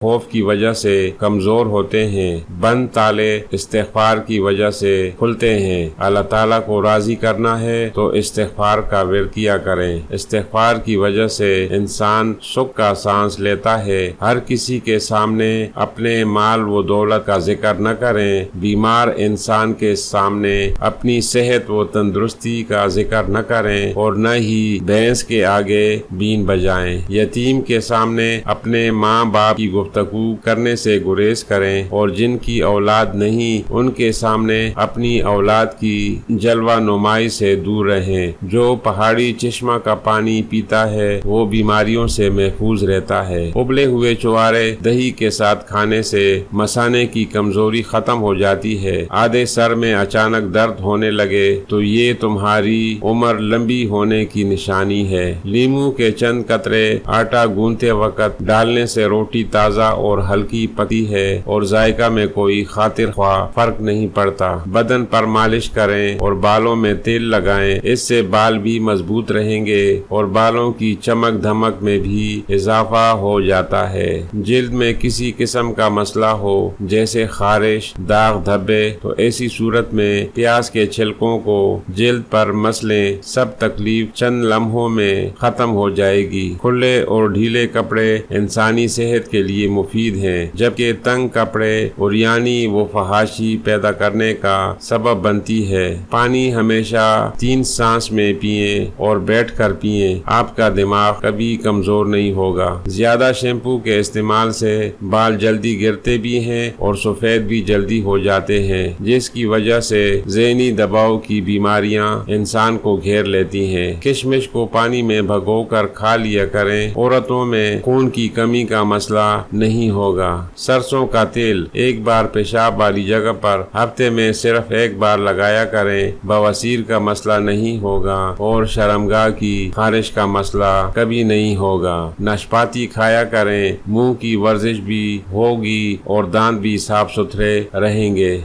خوف کی وجہ سے کمزور ہوتے ہیں، بند تالے استغفار کی وجہ سے کھلتے ہیں۔ اللہ تعالیٰ کو راضی کرنا ہے تو استغفار کا ورد کیا کریں۔ استغفار کی وجہ سے انسان سکھ کا سانس لیتا ہے۔ ہر کسی کے سامنے اپنے مال و دولت کا ذکر نہ کریں۔ بیمار انسان کے سامنے اپنی صحت و تندرستی کا ذکر نہ کریں اور نہ ہی بھینس کے آگے بین بجائیں۔ یتیم کے سامنے اپنے ماں باپ کی گفتگو کرنے سے گریز کریں اور جن کی اولاد نہیں ان کے سامنے اپنی اولاد کی جلوہ نمائی سے دور رہیں۔ جو پہاڑی چشمہ کا پانی پیتا ہے وہ بیماریوں سے محفوظ رہتا ہے۔ ابلے ہوئے چوارے دہی کے ساتھ کھانے سے مثانے کی کمزوری ختم ہو جاتی ہے۔ آدھے سر میں اچانک درد ہونے لگے تو یہ تمہاری عمر لمبی ہونے کی نشانی ہے۔ لیموں کے چند قطرے آٹا گوندتے وقت ڈالنے سے روٹی تازہ اور ہلکی پکتی ہے اور ذائقہ میں کوئی خاطر خواہ فرق نہیں پڑتا۔ بدن پر مالش کریں اور بالوں میں تیل لگائیں، اس سے بال بھی مضبوط رہیں گے اور بالوں کی چمک دھمک میں بھی اضافہ ہو جاتا ہے۔ جلد میں کسی قسم کا مسئلہ ہو جیسے خارش، داغ دھبے تو ایسی صورت میں پیاز کے چھلکوں کو جلد پر مس لیں، سب تکلیف چند لمحوں میں ختم ہو جائے گی۔ کھلے اور ڈھیلے کپڑے انسانی صحت کے لیے مفید ہیں، جبکہ تنگ کپڑے عریانی و فحاشی پیدا کرنے کا سبب بنتی ہے۔ پانی ہمیشہ 3 سانس میں پئیں اور بیٹھ کر پئیں، آپ کا دماغ کبھی کمزور نہیں ہوگا۔ زیادہ شیمپو کے استعمال سے بال جلدی گرتے بھی ہیں اور سفید بھی جلدی ہو جاتے ہیں، جس کی وجہ سے ذہنی دباؤ کی بیماریاں انسان کو گھیر لیتی ہیں۔ کشمش کو پانی میں بھگو کر کھا لیا کریں، عورتوں میں خون کی کمی کا مسئلہ نہیں ہوگا۔ سرسوں کا تیل ایک بار پیشاب والی جگہ پر ہفتے میں صرف 1 بار لگایا کریں، بواسیر کا مسئلہ نہیں ہوگا اور شرمگاہ کی خارش کا مسئلہ کبھی نہیں ہوگا۔ ناشپاتی کھایا کریں، منہ کی ورزش بھی ہوگی اور دانت بھی صاف ستھرے رہیں گے۔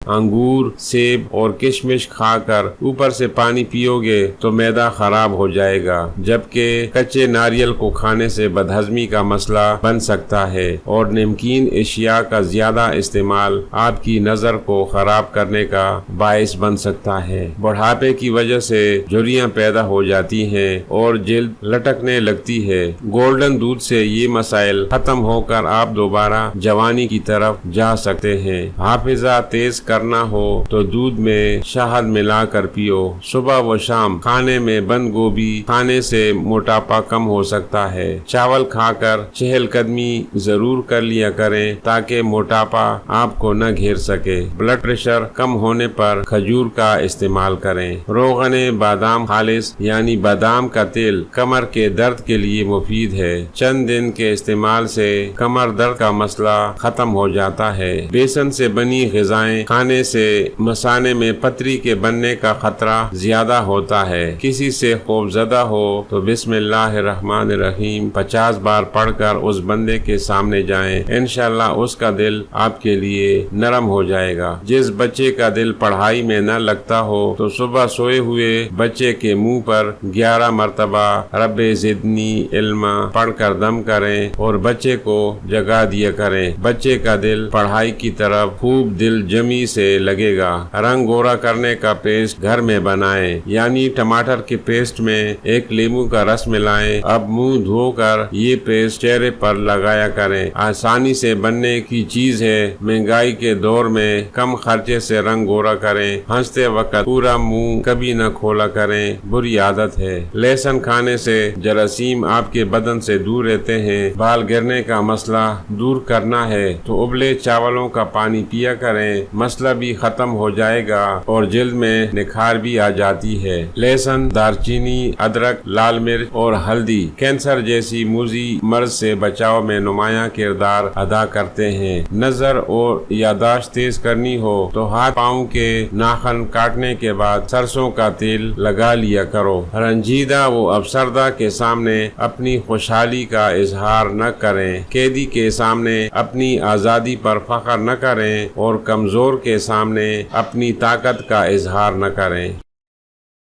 انگور، سیب اور کشمش کھا کر اوپر سے پانی پیو گے تو معدہ خراب ہو جائے گا، جبکہ کچے ناریل کو کھانے سے بدہضمی کا مسئلہ بن سکتا ہے اور نمکین اشیاء کا زیادہ استعمال آپ کی نظر کو خراب کرنے کا باعث بن سکتا ہے۔ بڑھاپے کی وجہ سے جھریاں پیدا ہو جاتی ہیں اور جلد لٹکنے لگتی ہے۔ گولڈن دودھ سے یہ مسائل ختم ہو کر آپ دوبارہ جوانی کی طرف جا سکتے ہیں۔ حافظہ تیز کرنا ہو تو دودھ میں شہد ملا کر پیو۔ صبح و شام کھانے میں بند گوبھی کھانے سے موٹاپا کم ہو سکتا ہے۔ چاول کھا کر چہل قدمی ضرور کر لیا کریں تاکہ موٹاپا آپ کو نہ گھیر سکے۔ بلڈ پریشر کم ہونے پر کھجور کا استعمال کریں۔ روغن بادام خالص یعنی بادام کا تیل کمر کے درد کے لیے مفید ہے۔ چند دن کے استعمال سے کمر درد کا مسئلہ ختم ہو جاتا ہے۔ بیسن سے بنی غذائیں کھانے سے مثانے میں پتری کے بننے کا خطرہ زیادہ ہوتا ہے۔ کسی سے خوف زدہ ہو تو بسم اللہ الرحمن الرحیم 50 بار پڑھ کر اس بندے کے سامنے جائیں، انشاءاللہ اس کا دل آپ کے لیے نرم ہو جائے گا۔ جس بچے کا دل پڑھائی میں نہ لگتا ہو تو صبح سوئے ہوئے بچے کے منہ پر 11 مرتبہ رب زدنی علما پڑھ کر دم کریں اور بچے کو جگا دیا کریں۔ بچے کا دل پڑھائی کی طرف خوب دل جمی سے لگے گا۔ رنگ گورا کرنے کا پیسٹ گھر میں بنائیں، یعنی ٹماٹر کے پیسٹ میں 1 لیموں کا رس ملائیں۔ اب منہ دھو کر یہ پیسٹ چہرے پر لگایا کریں۔ آسانی سے بننے کی چیز ہے۔ مہنگائی کے دور میں کم خرچے سے رنگ گورا کریں۔ ہنستے وقت پورا منہ کبھی نہ کھولا کریں، بری عادت ہے۔ لہسن کھانے سے جراثیم آپ کے بدن سے دور رہتے ہیں۔ بال گرنے کا مسئلہ دور کرنا ہے تو ابلے چاولوں کا پانی پیا کریں، مسئلہ بھی ختم ہو جائے گا اور جلد میں نکھار بھی آ جاتی ہے۔ لہسن، دارچینی، ادرک، لال مرچ اور ہلدی کینسر جیسی موذی مرض سے بچاؤ میں نمایاں کردار ادا کرتے ہیں۔ نظر اور یادداشت تیز کرنی ہو تو ہاتھ پاؤں کے ناخن کاٹنے کے بعد سرسوں کا تیل لگا لیا کرو۔ رنجیدہ و افسردہ کے سامنے اپنی خوشحالی کا اظہار نہ کریں، قیدی کے سامنے اپنی آزادی پر فخر نہ کریں اور کمزور کے سامنے اپنی طاقت کا اظہار نہ کریں۔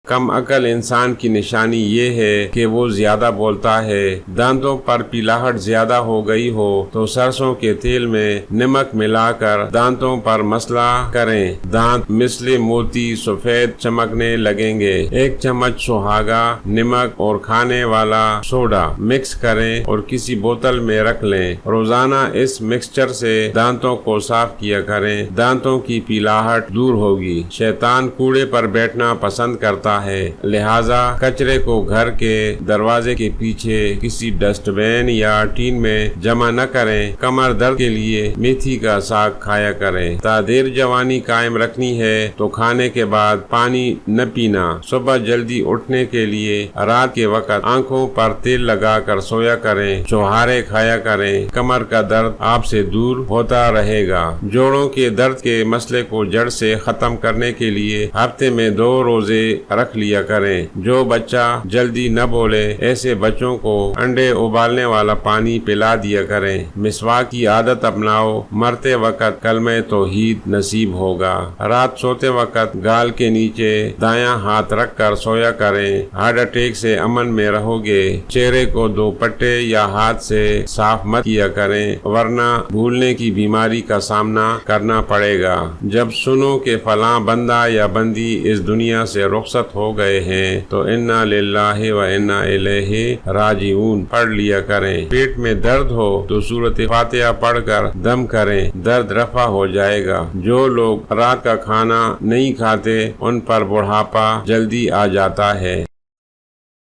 کم عقل انسان کی نشانی یہ ہے کہ وہ زیادہ بولتا ہے۔ دانتوں پر پیلاہٹ زیادہ ہو گئی ہو تو سرسوں کے تیل میں نمک ملا کر دانتوں پر مسح کریں، دانت مثل موتی سفید چمکنے لگیں گے۔ 1 چمچ سہاگا، نمک اور کھانے والا سوڈا مکس کریں اور کسی بوتل میں رکھ لیں۔ روزانہ اس مکسچر سے دانتوں کو صاف کیا کریں، دانتوں کی پیلاہٹ دور ہوگی۔ شیطان کوڑے پر بیٹھنا پسند کرتا ہے، لہذا کچرے کو گھر کے دروازے کے پیچھے کسی ڈسٹ بین یا ٹین میں جمع نہ کریں۔ کمر درد کے لیے میتھی کا ساگ کھایا کریں۔ تا دیر جوانی قائم رکھنی ہے تو کھانے کے بعد پانی نہ پینا۔ صبح جلدی اٹھنے کے لیے رات کے وقت آنکھوں پر تیل لگا کر سویا کریں، چھہارے کھایا کریں۔ کمر کا درد آپ سے دور ہوتا رہے گا۔ جوڑوں کے درد کے مسئلے کو جڑ سے ختم کرنے کے لیے ہفتے میں 2 روزے رکھ لیا کریں۔ جو بچہ جلدی نہ بولے ایسے بچوں کو انڈے ابالنے والا پانی پلا دیا کریں۔ مسواک کی عادت اپناؤ، مرتے وقت کلمہ توحید نصیب ہوگا۔ رات سوتے وقت گال کے نیچے دایاں ہاتھ رکھ کر سویا کریں۔ ہارٹ اٹیک سے امن میں رہو گے۔ چہرے کو دوپٹے یا ہاتھ سے صاف مت کیا کریں ورنہ بھولنے کی بیماری کا سامنا کرنا پڑے گا۔ جب سنو کہ فلاں بندہ یا بندی اس دنیا سے رخصت ہو گئے ہیں تو انا للہ و انا الیہ راجعون پڑھ لیا کریں۔ پیٹ میں درد ہو تو سورۃ فاتحہ پڑھ کر دم کریں، درد رفع ہو جائے گا۔ جو لوگ رات کا کھانا نہیں کھاتے ان پر بڑھاپا جلدی آ جاتا ہے۔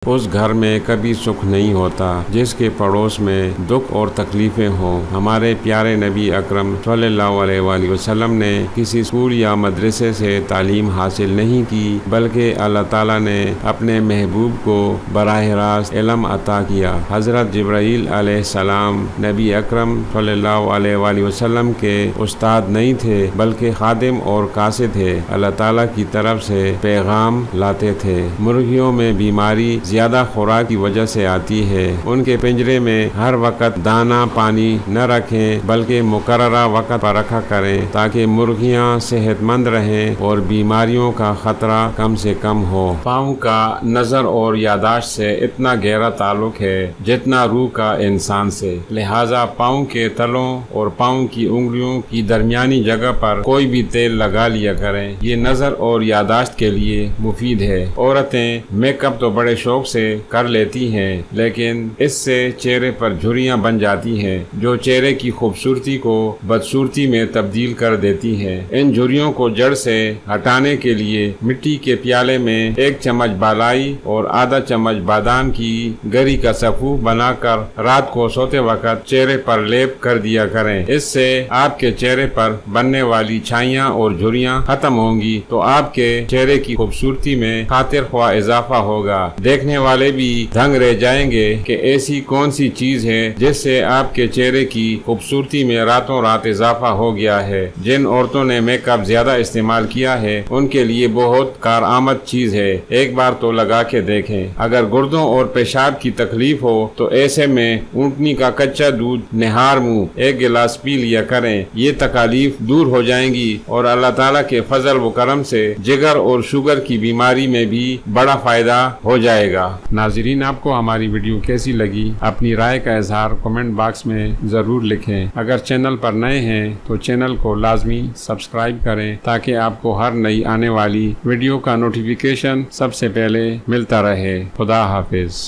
اس گھر میں کبھی سکھ نہیں ہوتا جس کے پڑوس میں دکھ اور تکلیفیں ہوں۔ ہمارے پیارے نبی اکرم صلی اللہ علیہ وآلہ وسلم نے کسی اسکول یا مدرسے سے تعلیم حاصل نہیں کی بلکہ اللہ تعالیٰ نے اپنے محبوب کو براہ راست علم عطا کیا۔ حضرت جبرائیل علیہ السلام نبی اکرم صلی اللہ علیہ وآلہ وسلم کے استاد نہیں تھے بلکہ خادم اور قاصد تھے۔ اللہ تعالیٰ کی طرف سے پیغام لاتے تھے۔ مرغیوں میں بیماری زیادہ خوراک کی وجہ سے آتی ہے۔ ان کے پنجرے میں ہر وقت دانہ پانی نہ رکھیں بلکہ مقررہ وقت پر رکھا کریں تاکہ مرغیاں صحت مند رہیں اور بیماریوں کا خطرہ کم سے کم ہو۔ پاؤں کا نظر اور یادداشت سے اتنا گہرا تعلق ہے جتنا روح کا انسان سے، لہذا پاؤں کے تلوں اور پاؤں کی انگلیوں کی درمیانی جگہ پر کوئی بھی تیل لگا لیا کریں۔ یہ نظر اور یادداشت کے لیے مفید ہے۔ عورتیں میک اپ تو بڑے شوق سے کر لیتی ہیں لیکن اس سے چہرے پر جھریاں بن جاتی ہیں جو چہرے کی خوبصورتی کو بدصورتی میں تبدیل کر دیتی ہیں۔ ان جھریوں کو جڑ سے ہٹانے کے لیے مٹی کے پیالے میں 1 چمچ بالائی اور آدھا چمچ بادام کی گری کا سفوف بنا کر رات کو سوتے وقت چہرے پر لیپ کر دیا کریں۔ اس سے آپ کے چہرے پر بننے والی چھائیاں اور جھریاں ختم ہوں گی تو آپ کے چہرے کی خوبصورتی میں خاطر خواہ اضافہ ہوگا۔ دیکھنے والے بھی دھنگ رہ جائیں گے کہ ایسی کون سی چیز ہے جس سے آپ کے چہرے کی خوبصورتی میں راتوں رات اضافہ ہو گیا ہے۔ جن عورتوں نے میک اپ زیادہ استعمال کیا ہے ان کے لیے بہت کارآمد چیز ہے، ایک بار تو لگا کے دیکھیں۔ اگر گردوں اور پیشاب کی تکلیف ہو تو ایسے میں اونٹنی کا کچا دودھ نہار منہ 1 گلاس پی لیا کریں، یہ تکالیف دور ہو جائیں گی اور اللہ تعالیٰ کے فضل و کرم سے جگر اور شوگر کی بیماری میں بھی بڑا فائدہ ہو جائے گا۔ ناظرین، آپ کو ہماری ویڈیو کیسی لگی؟ اپنی رائے کا اظہار کمنٹ باکس میں ضرور لکھیں۔ اگر چینل پر نئے ہیں تو چینل کو لازمی سبسکرائب کریں تاکہ آپ کو ہر نئی آنے والی ویڈیو کا نوٹیفیکیشن سب سے پہلے ملتا رہے۔ خدا حافظ۔